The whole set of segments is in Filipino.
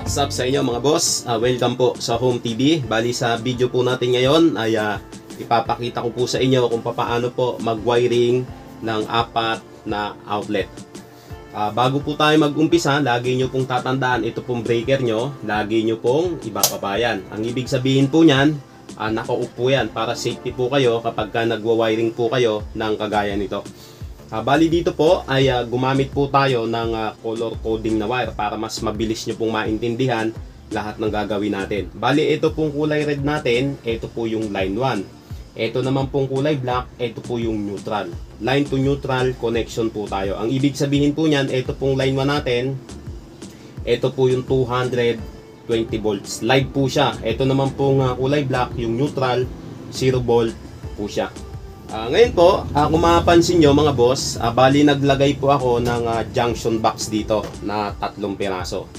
What's up sa inyo mga boss? Welcome po sa Home TV. Bali sa video po natin ngayon ay ipapakita ko po sa inyo kung paano po mag-wiring ng apat na outlet. Bago po tayo mag-umpisa, lagi nyo pong tatandaan ito pong breaker nyo, lagi nyo pong ibabayan. Ang ibig sabihin po niyan, nakaupo yan para safety po kayo kapag nagwa-wiring po kayo ng kagaya nito. Bali dito po ay gumamit po tayo ng color coding na wire para mas mabilis nyo pong maintindihan lahat ng gagawin natin. Bali ito pong kulay red natin, ito po yung line 1. Ito naman pong kulay black, ito po yung neutral. Line to neutral connection po tayo. Ang ibig sabihin po niyan, ito pong line 1 natin, ito po yung 220 volts. Live po siya. Ito naman pong kulay black, yung neutral, 0 volt po siya. Ngayon po, kung mapapansin nyo mga boss, bali naglagay po ako ng junction box dito na 3 piraso.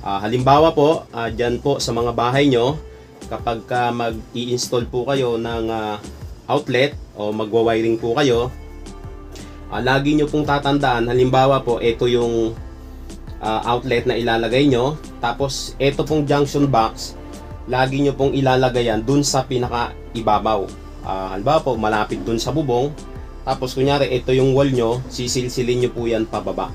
Halimbawa po, dyan po sa mga bahay nyo, kapag mag-i-install po kayo ng outlet o magwa-wiring po kayo, lagi nyo pong tatandaan, halimbawa po, ito yung outlet na ilalagay nyo, tapos ito pong junction box, lagi nyo pong ilalagay yan dun sa pinaka-ibabaw. Halimbawa po, malapit dun sa bubong. Tapos kunyari, ito yung wall nyo, sisilsilin nyo po yan pababa.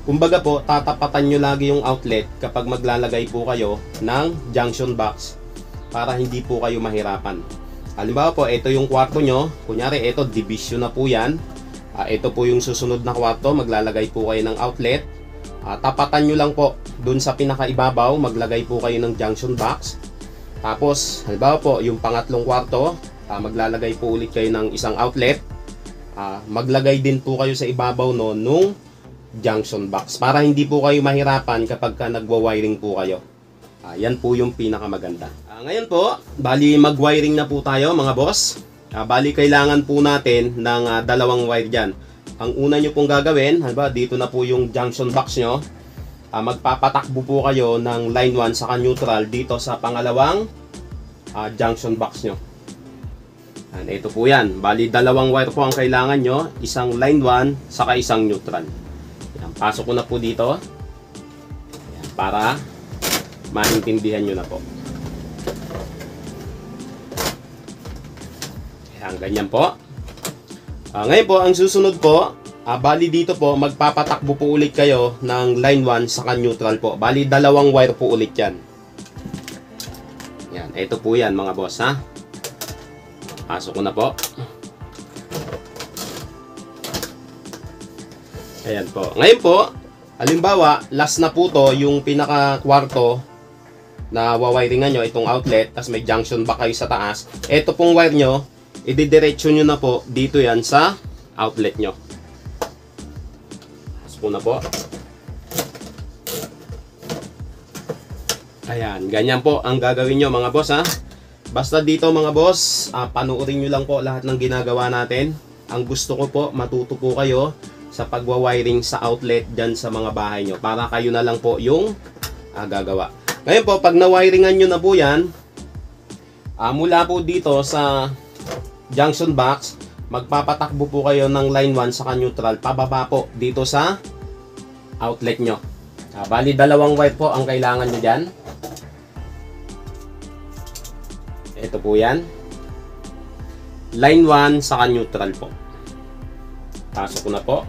Kumbaga po, tatapatan nyo lagi yung outlet kapag maglalagay po kayo ng junction box para hindi po kayo mahirapan. Halimbawa po, ito yung kwarto nyo. Kunyari, ito, division na po yan. Ito po yung susunod na kwarto, maglalagay po kayo ng outlet. Tapatan nyo lang po dun sa pinakaibabaw, maglagay po kayo ng junction box. Tapos, halimbawa po, yung pangatlong kwarto, maglalagay po ulit kayo ng isang outlet. Maglagay din po kayo sa ibabaw nung junction box para hindi po kayo mahirapan kapag nagwa-wiring po kayo. Yan po yung pinakamaganda. Ngayon po, bali mag-wiring na po tayo mga boss. Bali kailangan po natin ng dalawang wire dyan. Ang una nyo pong gagawin, halimbawa dito na po yung junction box nyo. Magpapatakbo po kayo ng line 1 saka neutral dito sa pangalawang junction box nyo. Ito po yan. Bali, dalawang wire po ang kailangan nyo. Isang line 1, saka isang neutral. Yan, pasok ko na po dito. Yan, para maintindihan nyo na po. Yan, ganyan po. Ngayon po, ang susunod po, bali dito po, magpapatakbo po ulit kayo ng line 1, saka neutral po. Bali, dalawang wire po ulit yan. Yan, ito po yan mga boss ha. Pasok ko na po. Ayan po. Ngayon po, halimbawa, last na po to, yung pinaka-kwarto na wawiringan nyo, itong outlet, tas may junction box kayo sa taas. Ito pong wire nyo, ididiretso nyo na po, dito yan sa outlet nyo. Pasok ko na po. Ayan, ganyan po ang gagawin nyo mga boss ha. Basta dito mga boss, panoorin nyo lang po lahat ng ginagawa natin. Ang gusto ko po, matuto po kayo sa pagwa-wiring sa outlet dyan sa mga bahay nyo. Para kayo na lang po yung gagawa. Ngayon po, pag na-wiringan nyo na po yan, mula po dito sa junction box, magpapatakbo po kayo ng line 1 saka neutral. Pababa po dito sa outlet nyo. Bali, dalawang wire po ang kailangan nyo dyan. Ito po yan. Line 1 saka neutral po. Pasok ko na po.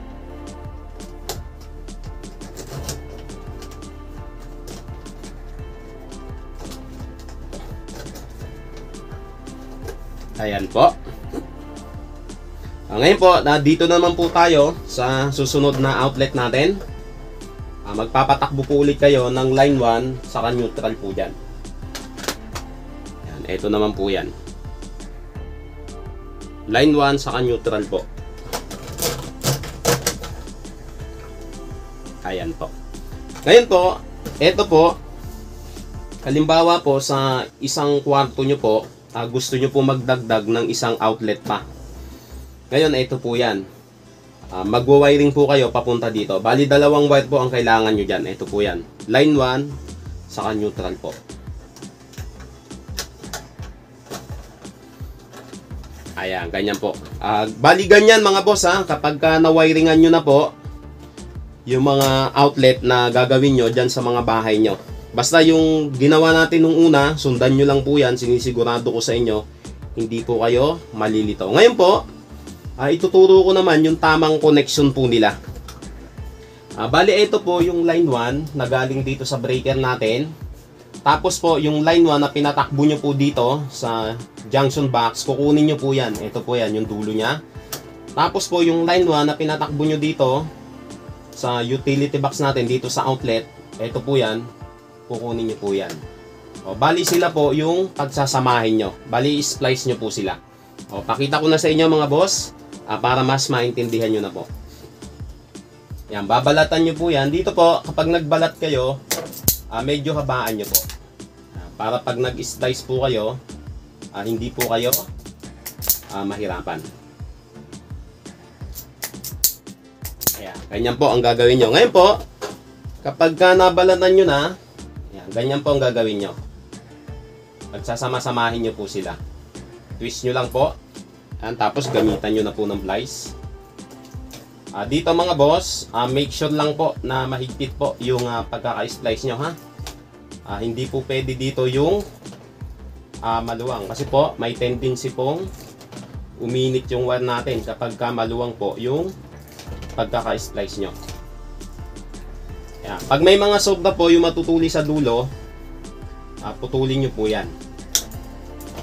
Ayan po. Ngayon po, dito naman po tayo sa susunod na outlet natin. Magpapatakbo po ulit kayo ng line 1 saka neutral po dyan. Ito naman po yan. Line 1 saka neutral po. Ayan po. Ngayon po, ito po, halimbawa po sa isang kwarto nyo po, gusto nyo po magdagdag ng isang outlet pa. Ngayon, ito po yan. Magwa-wiring po kayo papunta dito. Bali, dalawang wire po ang kailangan nyo dyan. Ito po yan. Line 1 saka neutral po. Ayan, ganyan po. Bali ganyan mga boss ha, kapag na-wiringan nyo na po yung mga outlet na gagawin nyo dyan sa mga bahay nyo. Basta yung ginawa natin nung una, sundan nyo lang po yan. Sinisigurado ko sa inyo, hindi po kayo malilito. Ngayon po, ituturo ko naman yung tamang connection po nila. Bali, ito po yung line 1 na galing dito sa breaker natin. Tapos po, yung line 1 na pinatakbo nyo po dito sa junction box, kukunin nyo po yan. Ito po yan, yung dulo nya. Tapos po, yung line 1 na pinatakbo nyo dito sa utility box natin, dito sa outlet, ito po yan, kukunin nyo po yan. Bali sila po yung pagsasamahin nyo. Bali, splice nyo po sila. Pakita ko na sa inyo mga boss, para mas maintindihan nyo na po. Yan, babalatan nyo po yan. Dito po, kapag nagbalat kayo, medyo habaan nyo po. Para pag nag-slice po kayo, hindi po kayo mahirapan. Ayan, ganyan po ang gagawin nyo. Ngayon po, kapag nabalatan nyo na, ayan, ganyan po ang gagawin nyo. Pagsasama-samahin nyo po sila. Twist nyo lang po. Ayan, tapos gamitan nyo na po ng plies. Dito mga boss, make sure lang po na mahigpit po yung pagkaka-splice nyo ha. Hindi po pwede dito yung maluwang. Kasi po, may tendency pong uminit yung wire natin kapag maluwang po yung pagkaka-splice nyo. Ayan. Pag may mga sobra po yung matutuli sa dulo, putulin nyo po yan.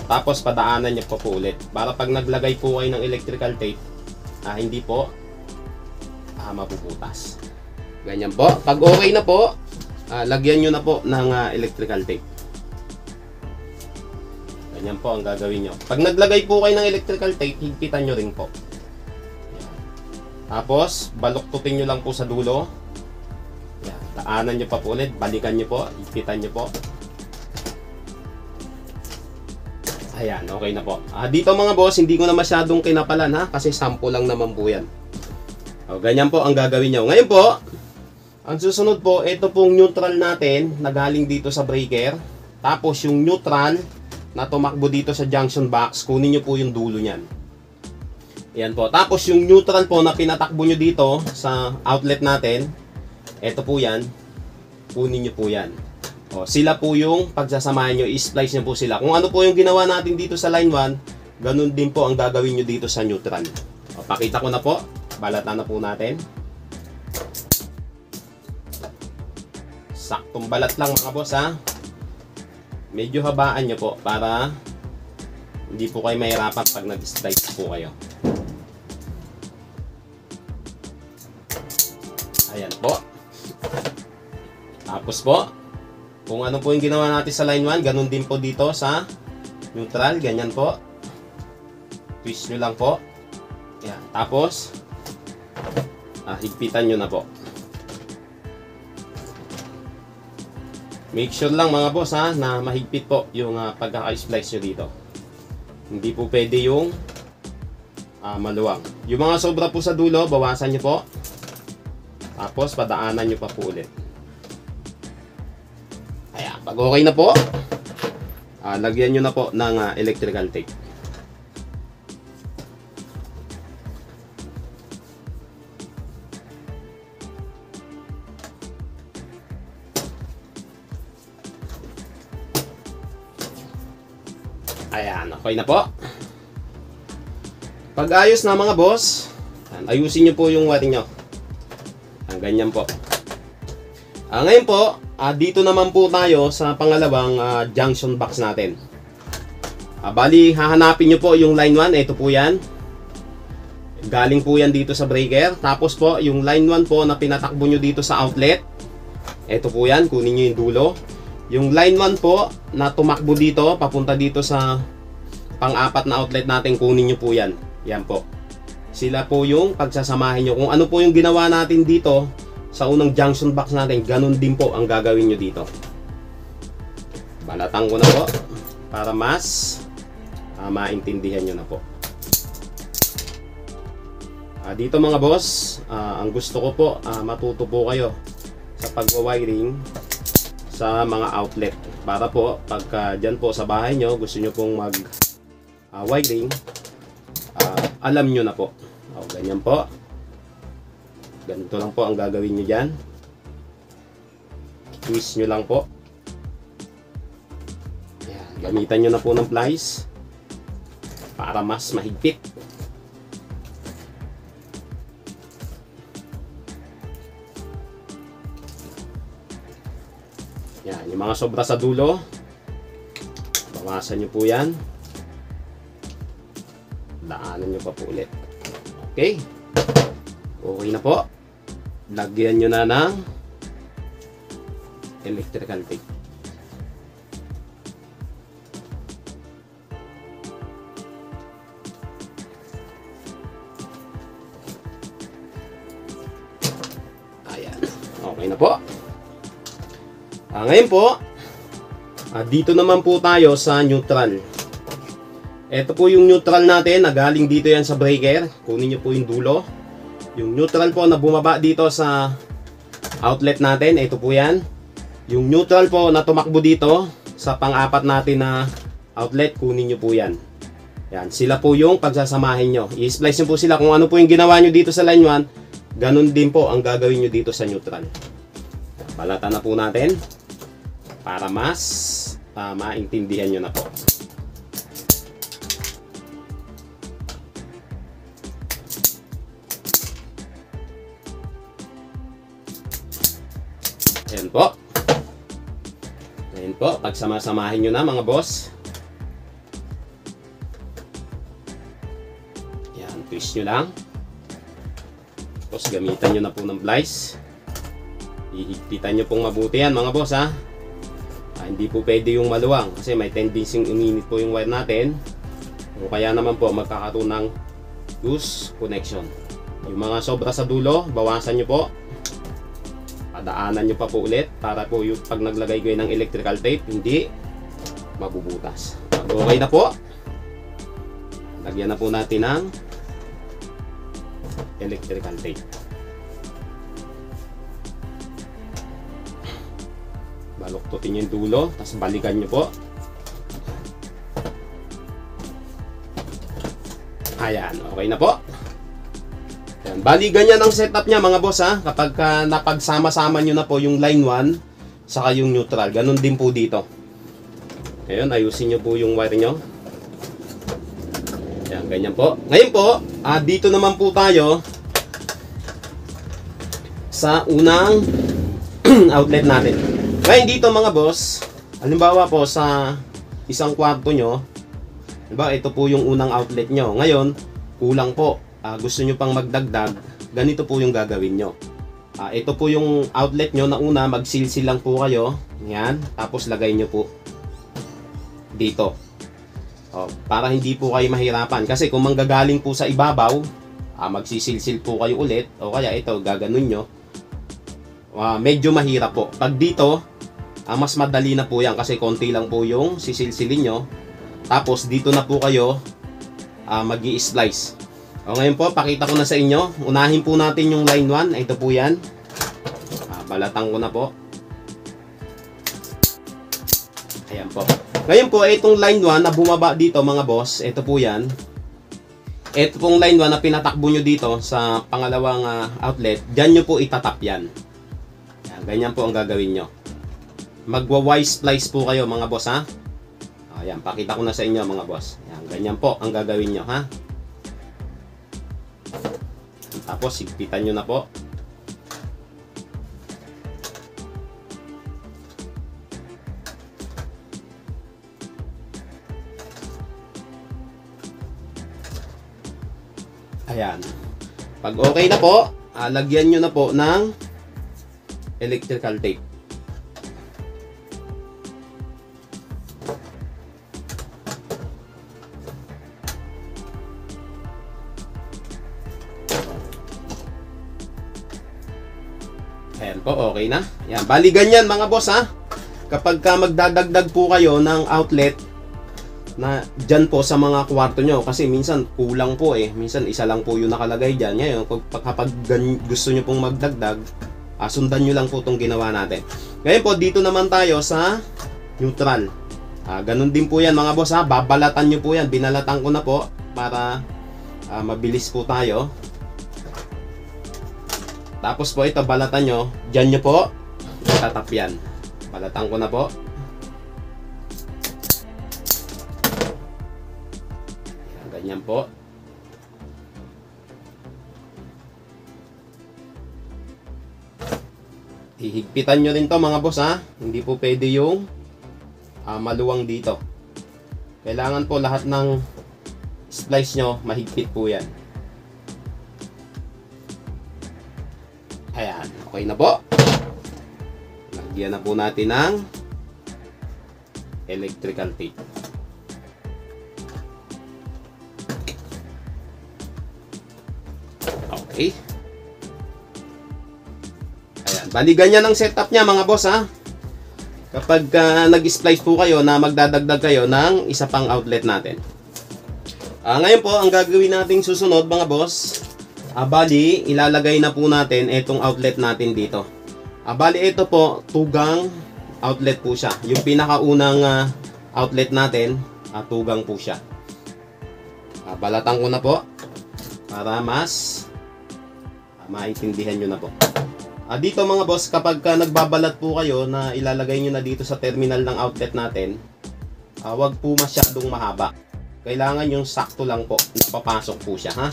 Tapos padaanan nyo po ulit. Para pag naglagay po kayo ng electrical tape, hindi po mapuputas. Ganyan po. Pag okay na po, lagyan nyo na po ng electrical tape. Ganyan po ang gagawin nyo. Pag naglagay po kayo ng electrical tape, higpitan nyo rin po. Ayan. Tapos, baluktutin nyo lang po sa dulo. Ayan. Daanan nyo pa po ulit. Balikan nyo po. Higpitan nyo po. Ayan, okay na po. Dito mga boss, hindi ko na masyadong kinapalan ha. Kasi sample lang naman po yan. Ganyan po ang gagawin nyo. Ngayon po, ang susunod po, ito pong neutral natin na galing dito sa breaker. Tapos yung neutral na tumakbo dito sa junction box, kunin nyo po yung dulo nyan. Ayan po. Tapos yung neutral po na pinatakbo nyo dito sa outlet natin, ito po yan, kunin nyo po yan. Sila po yung pagsasamahan nyo, i-splice nyo po sila. Kung ano po yung ginawa natin dito sa line 1, ganun din po ang gagawin nyo dito sa neutral. Pakita ko na po. Balatan na po natin. Saktong balat lang mga boss ha. Medyo habaan nyo po para hindi po kayo mahirapan pag nag-slice po kayo. Ayan po. Tapos po, kung ano po yung ginawa natin sa line 1, ganun din po dito sa neutral. Ganyan po. Twist nyo lang po. Ayan. Tapos, higpitan nyo na po. Make sure lang mga boss ha, na mahigpit po yung pagkaka-splice nyo dito. Hindi po pwede yung maluwang. Yung mga sobra po sa dulo, bawasan nyo po. Tapos padaanan nyo pa po ulit. Ayan, pag okay na po, lagyan nyo na po ng electrical tape. Ayan, okay na po. Pag ayos na mga boss, ayusin nyo po yung wiring nyo. Ganyan po. Ngayon po, dito naman po tayo sa pangalawang junction box natin. Bali, hahanapin nyo po yung line 1. Ito po yan. Galing po yan dito sa breaker. Tapos po, yung line 1 po na pinatakbo nyo dito sa outlet. Ito po yan. Kunin nyo yung dulo. Yung line 1 po na tumakbo dito, papunta dito sa pang-apat na outlet natin, kunin nyo po yan. Yan po. Sila po yung pagsasamahin nyo. Kung ano po yung ginawa natin dito sa unang junction box natin, ganun din po ang gagawin nyo dito. Balatan ko na po para mas maintindihan nyo na po. Dito mga boss, ang gusto ko po, matuto po kayo sa pagwa-wiring sa mga outlet. Para po, pagka dyan po sa bahay nyo, gusto nyo pong mag-wiring, alam nyo na po. Ganyan po. Ganito lang po ang gagawin nyo dyan. Twist nyo lang po. Gamitan nyo na po ng plies para mas mahigpit. Yan, yung mga sobra sa dulo, bawasan nyo po yan. Daanan nyo pa po ulit. Okay. Okay na po. Lagyan nyo na ng electrical tape. Ayan. Okay na po. Ngayon po, dito naman po tayo sa neutral. Ito po yung neutral natin, nagaling dito yan sa breaker. Kunin nyo po yung dulo. Yung neutral po na bumaba dito sa outlet natin, ito po yan. Yung neutral po na tumakbo dito sa pang-apat natin na outlet, kunin nyo po yan. Yan, sila po yung pagsasamahin nyo. I-splice nyo po sila. Kung ano po yung ginawa nyo dito sa line 1, ganun din po ang gagawin nyo dito sa neutral. Balatan na po natin para mas maintindihan nyo na po. Ayan po. Ayan po, pagsama-samahin nyo na mga boss. Ayan, twist nyo lang. Tapos gamitan nyo na po ng plies. Ihigpitan nyo pong mabuti yan mga boss ha. Hindi po pwede yung maluwang kasi may tendency uminit po yung wire natin. O kaya naman po magkakaroon ng loose connection. Yung mga sobra sa dulo, bawasan nyo po. Padaanan nyo pa po ulit para po yung pag naglagay kayo ng electrical tape, hindi mabubutas. Pag okay na po, lagyan na po natin ng electrical tape. Baluktutin nyo yung dulo, tapos balikan nyo po. Ayan, okay na po. Ayan, bali ganyan ang setup niya mga boss ha. Kapag napagsama-sama nyo na po yung line 1 saka yung neutral, ganun din po dito. Ayan, ayusin nyo po yung wire nyo. Ayan, ganyan po. Ngayon po, dito naman po tayo sa unang outlet natin. Ngayon dito mga boss, halimbawa po sa isang kwarto nyo, diba, ito po yung unang outlet nyo. Ngayon, kulang po. Gusto nyo pang magdagdag, ganito po yung gagawin nyo. Ito po yung outlet nyo na una, magsilsil lang po kayo. Yan, tapos lagay nyo po dito. Para hindi po kayo mahirapan. Kasi kung manggagaling po sa ibabaw, magsisilsil po kayo ulit. O kaya ito, gaganon nyo. Medyo mahirap po. Pag dito, mas madali na po yan kasi konti lang po yung sisilsilin nyo. Tapos dito na po kayo mag-i-splice. Ngayon po, pakita ko na sa inyo. Unahin po natin yung line 1. Ito po yan. Balatan ko na po. Ayan po. Ngayon po, itong line 1 na bumaba dito mga boss, ito po yan. Ito pong line 1 na pinatakbo nyo dito sa pangalawang outlet, dyan nyo po itatap yan. Ayan, ganyan po ang gagawin nyo. Magwa-wise splice po kayo mga boss ha. Ayan, pakita ko na sa inyo mga boss. Ayan, ganyan po ang gagawin nyo ha. Tapos higpitan nyo na po. Ayan. Pag okay na po, lagyan nyo na po ng electrical tape. Ayan po, okay na. Ayan, bali ganyan mga boss ha. Kapag magdadagdag po kayo ng outlet na dyan po sa mga kwarto nyo, kasi minsan kulang po minsan isa lang po yung nakalagay dyan. Ngayon, kapag gusto nyo pong magdagdag, sundan nyo lang po itong ginawa natin. Ngayon po, dito naman tayo sa neutral. Ganun din po yan mga boss ha. Babalatan nyo po yan. Binalatan ko na po para mabilis po tayo. Tapos po ito, balatan nyo. Dyan nyo po itatap yan. Balatan ko na po. Ganyan po. Hihigpitan nyo rin to mga boss ha. Hindi po pwede yung maluwang dito. Kailangan po lahat ng splice nyo mahigpit po yan. Ayan, okay na po. Lagyan na po natin ng electrical tape. Okay. Ayan, bali ganyan ang setup niya mga boss ha. Kapag nag-splice po kayo na magdadagdag kayo ng isa pang outlet natin. Ngayon po, ang gagawin nating susunod mga boss, bali ilalagay na po natin itong outlet natin dito. Bali ito po, tugang outlet po siya. Yung pinakaunang outlet natin, tugang po siya. Balatan ko na po para mas maintindihan nyo na po. Dito mga boss, kapag nagbabalat po kayo na ilalagay nyo na dito sa terminal ng outlet natin, wag po masyadong mahaba. Kailangan yung sakto lang po, napapasok po siya ha.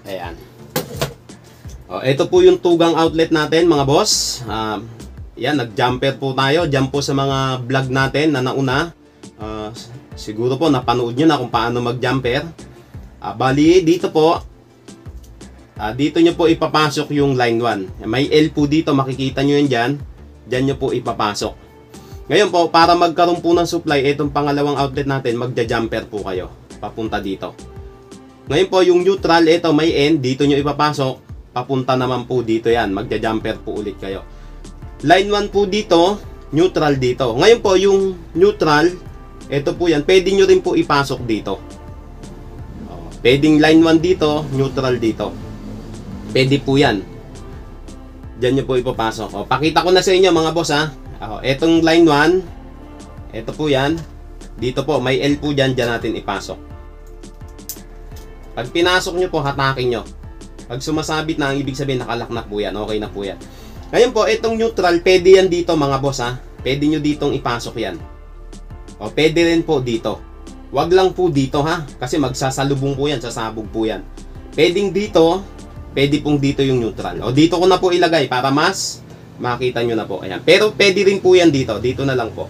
Ayan. Ito po yung tugang outlet natin mga boss. Yan, nag-jumper po tayo. Diyan po sa mga vlog natin na nauna. Siguro po napanood nyo na kung paano mag-jumper. Bali, dito po, dito nyo po ipapasok yung line 1. May L po dito, makikita nyo yun dyan. Dyan nyo po ipapasok. Ngayon po, para magkaroon po ng supply, itong pangalawang outlet natin, magja-jumper po kayo. Papunta dito. Ngayon po, yung neutral, ito may N, dito nyo ipapasok. Papunta naman po dito yan. Magja-jumper po ulit kayo. Line 1 po dito, neutral dito. Ngayon po, yung neutral, ito po yan, pwede nyo rin po ipasok dito. Pwedeng line 1 dito, neutral dito. Pwede po yan. Diyan nyo po ipapasok. Pakita ko na sa inyo mga boss ha. Etong line 1, ito po yan. Dito po, may L po dyan, dyan natin ipasok. Pag pinasok nyo po, hatakin nyo. Pag sumasabit na, ang ibig sabihin, nakalock na po yan. Okay na po yan. Ngayon po, itong neutral, pwede yan dito mga boss ha. Pwede nyo ditong ipasok yan. Pwede rin po dito. Wag lang po dito ha. Kasi magsasalubong po yan, sasabog po yan. Pwedeng dito, pwede pong dito yung neutral. Dito ko na po ilagay para mas makita nyo na po. Ayan. Pero pwede rin po yan dito. Dito na lang po.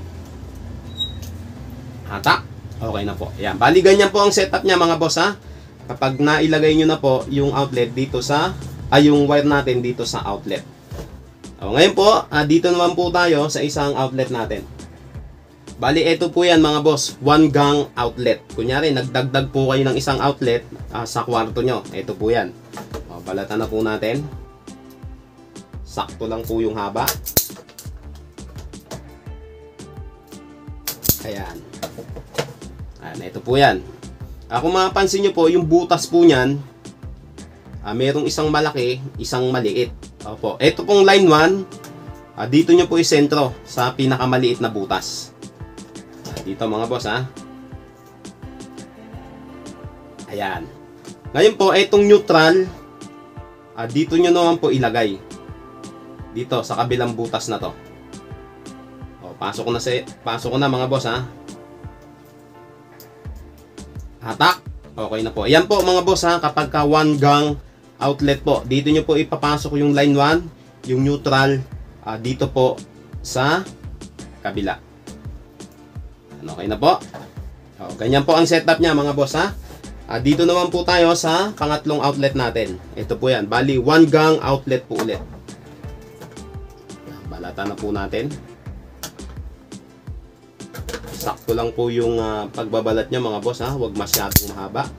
Hatak. Okay na po. Ayan. Bali ganyan po ang setup niya mga boss ha. Kapag nailagay nyo na po yung outlet dito sa, yung wire natin dito sa outlet. Ngayon po, dito naman po tayo sa isang outlet natin. Bali, ito po yan mga boss. 1 gang outlet. Kunyari, nagdagdag po kayo ng isang outlet sa kwarto nyo. Ito po yan. Balatan na po natin. Sakto lang po yung haba. Ayan. Ayan, ito po yan. Kung mapapansin nyo po, yung butas po nyan, merong isang malaki, isang maliit. Opo. Ito pong line 1, dito nyo po isentro sa pinakamaliit na butas. Dito mga boss ha. Ayan. Ngayon po, itong neutral, dito nyo naman po ilagay. Dito, sa kabilang butas na to. Pasok ko na mga boss ha. Hatak. Okay na po. Ayan po mga boss ha. Kapag ka 1 gang outlet po, dito nyo po ipapasok yung line 1, yung neutral, dito po sa kabila. Okay na po. Ganyan po ang setup niya mga boss ha. Dito naman po tayo sa pangatlong outlet natin. Ito po yan. Bali, 1 gang outlet po ulit. Balatan na po natin. Sakto lang po yung pagbabalat niya mga boss ha. Huwag masyadong mahaba.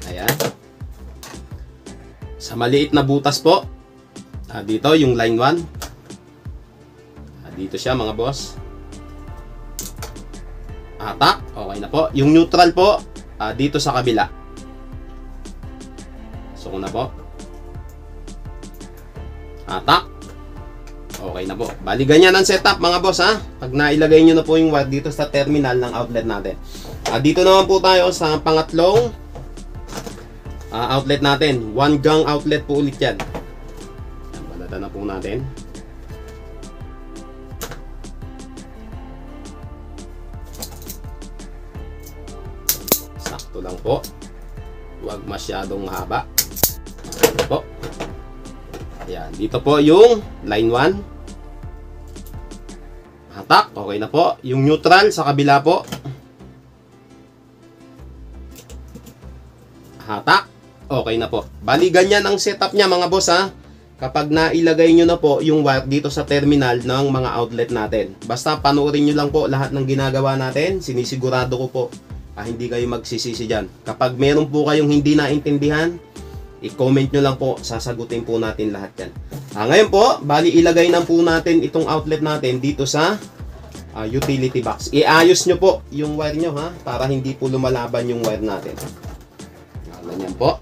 Ayan. Sa maliit na butas po, dito yung line 1. Dito siya mga boss. Hatak. Okay na po. Yung neutral po, dito sa kabila. So ko na po. Hatak. Okay na po. Bali ganyan ang setup mga boss ha. Pag nailagay nyo na po yung wire dito sa terminal ng outlet natin. Dito naman po tayo sa pangatlong outlet natin. 1 gang outlet po ulit yan. Balatan na po natin. Sakto lang po. Huwag masyadong mahaba. Ito po. Ayan. Dito po yung line 1. Hatak. Okay na po. Yung neutral sa kabila po. Hatak. Okay na po. Bali, ganyan ang setup niya mga boss ha. Kapag nailagay nyo na po yung wire dito sa terminal ng mga outlet natin. Basta panoorin nyo lang po lahat ng ginagawa natin. Sinisigurado ko po hindi kayo magsisisi dyan. Kapag meron po kayong hindi naintindihan, i-comment nyo lang po. Sasagutin po natin lahat yan. Ngayon po, bali ilagay na po natin itong outlet natin dito sa utility box. Iayos nyo po yung wire nyo ha. Para hindi po lumalaban yung wire natin. Ganyan po.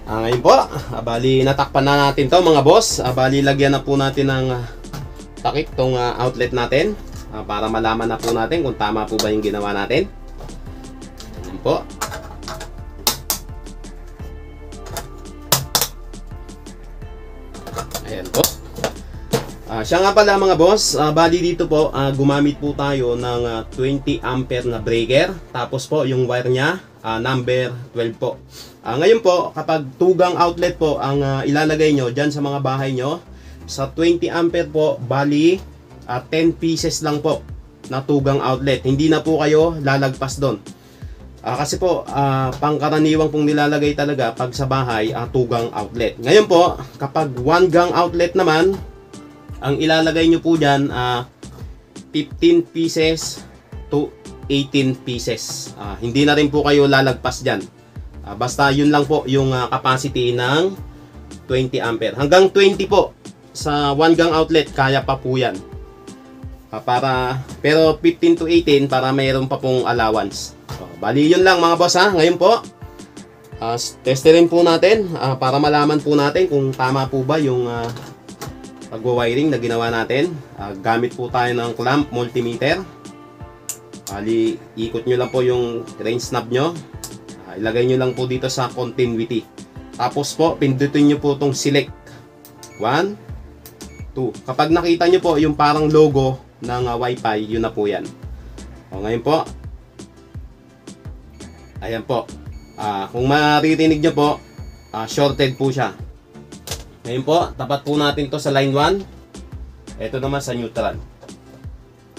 Ngayon po, bali natakpan na natin to mga boss. Bali lagyan na po natin ng takip tong outlet natin para malaman na po natin kung tama po ba yung ginawa natin. Ayan po. Ayan po. Siya nga pala mga boss, bali dito po gumamit po tayo ng 20 ampere na breaker. Tapos po yung wire niya number 12 po. Ngayon po, kapag tugang outlet po ang ilalagay nyo dyan sa mga bahay nyo, sa 20 ampere po, bali 10 pieces lang po na tugang outlet. Hindi na po kayo lalagpas doon. Kasi po, pangkaraniwang pong nilalagay talaga pag sa bahay, tugang outlet. Ngayon po, kapag 1 gang outlet naman, ang ilalagay nyo po dyan, 15 pieces to 18 pieces. Hindi na rin po kayo lalagpas dyan. Basta yun lang po yung capacity ng 20 ampere. Hanggang 20 po sa 1 gang outlet, kaya pa po yan. Pero 15 to 18 para mayroon pa pong allowance. Bali yun lang mga boss ha. Ngayon po, testerin po natin para malaman po natin kung tama po ba yung pagwa-wiring na ginawa natin. Gamit po tayo ng clamp multimeter. Bali, ikot nyo lang po yung range knob nyo. Ilagay nyo lang po dito sa continuity. Tapos po, pindutin nyo po itong select. 1, 2. Kapag nakita nyo po yung parang logo ng Wi-Fi, yun na po yan. Ngayon po, ayan po. Kung maririnig nyo po, shorted po siya. Ngayon po, tapat po natin to sa line 1. Ito naman sa neutral.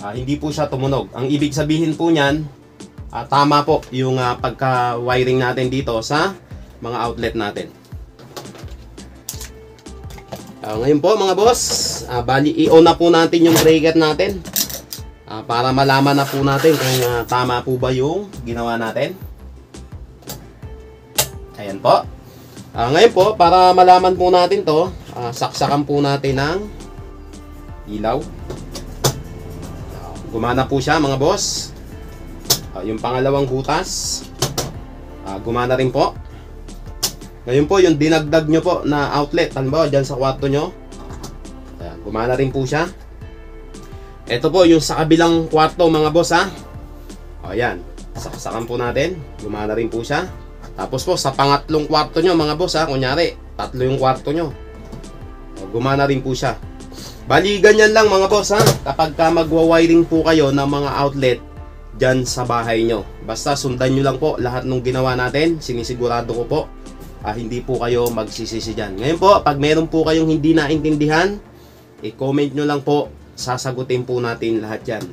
Hindi po siya tumunog. Ang ibig sabihin po niyan, tama po yung pagka-wiring natin dito sa mga outlet natin. Ngayon po mga boss, bali i-on na po natin yung breaker natin para malaman na po natin kung tama po ba yung ginawa natin. Ayan po. Ngayon po, para malaman po natin to, saksakan po natin ng ilaw. Gumana po siya mga boss. Yung pangalawang butas, gumana rin po. Ngayon po, yung dinagdag nyo po na outlet, halimbawa dyan sa kwarto nyo, gumana rin po siya. Ito po yung sa kabilang kwarto mga boss ha. O yan, saksakan po natin. Gumana rin po siya. Tapos po sa pangatlong kwarto nyo mga boss ha, kunyari, tatlo yung kwarto nyo. O, gumana rin po siya. Bali, ganyan lang mga boss ha. Kapag ka magwa-wiring po kayo ng mga outlet dyan sa bahay nyo. Basta sundan nyo lang po lahat ng ginawa natin. Sinisigurado ko po, hindi po kayo magsisisi dyan. Ngayon po, pag meron po kayong hindi naintindihan, i-comment nyo lang po. Sasagutin po natin lahat yan.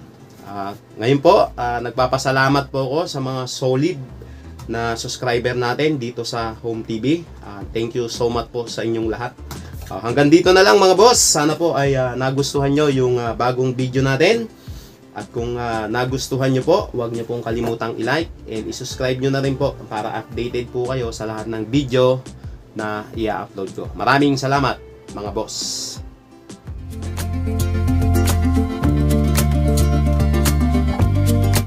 Ngayon po, nagpapasalamat po ako sa mga solid na subscriber natin dito sa Home TV. Thank you so much po sa inyong lahat. Hanggang dito na lang mga boss. Sana po ay nagustuhan nyo yung bagong video natin. At kung nagustuhan nyo po, huwag nyo pong kalimutang i-like and i-subscribe nyo na rin po para updated po kayo sa lahat ng video na i-upload ko. Maraming salamat mga boss.